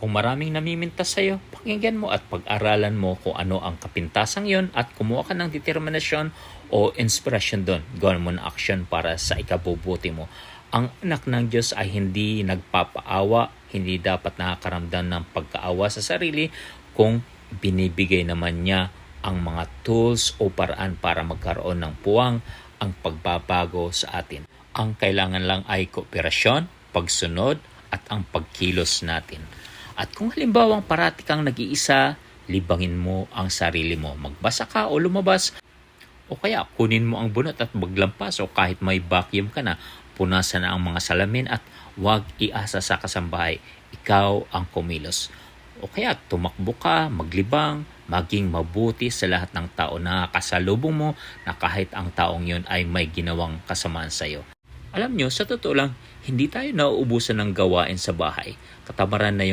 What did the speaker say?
Kung maraming namimintas sa'yo, pakinggan mo at pag-aralan mo kung ano ang kapintasang yon at kumuha ka ng determinasyon o inspirasyon doon. Gawin mo ng action para sa ikabubuti mo. Ang anak ng Diyos ay hindi nagpapaawa, hindi dapat nakakaramdam ng pagkaawa sa sarili kung binibigay naman niya ang mga tools o paraan para magkaroon ng puwang ang pagbabago sa atin. Ang kailangan lang ay kooperasyon, pagsunod at ang pagkilos natin. At kung halimbawang parati kang nag-iisa, libangin mo ang sarili mo. Magbasa ka o lumabas o kaya kunin mo ang bunot at maglampas o kahit may vacuum ka na, punasan na ang mga salamin at huwag iasa sa kasambahay. Ikaw ang kumilos. O kaya tumakbo ka, maglibang, maging mabuti sa lahat ng tao na kasalubong mo na kahit ang taong yun ay may ginawang kasamaan sa iyo. Alam nyo, sa totoo lang, hindi tayo nauubusan ng gawain sa bahay. Katamaran na yung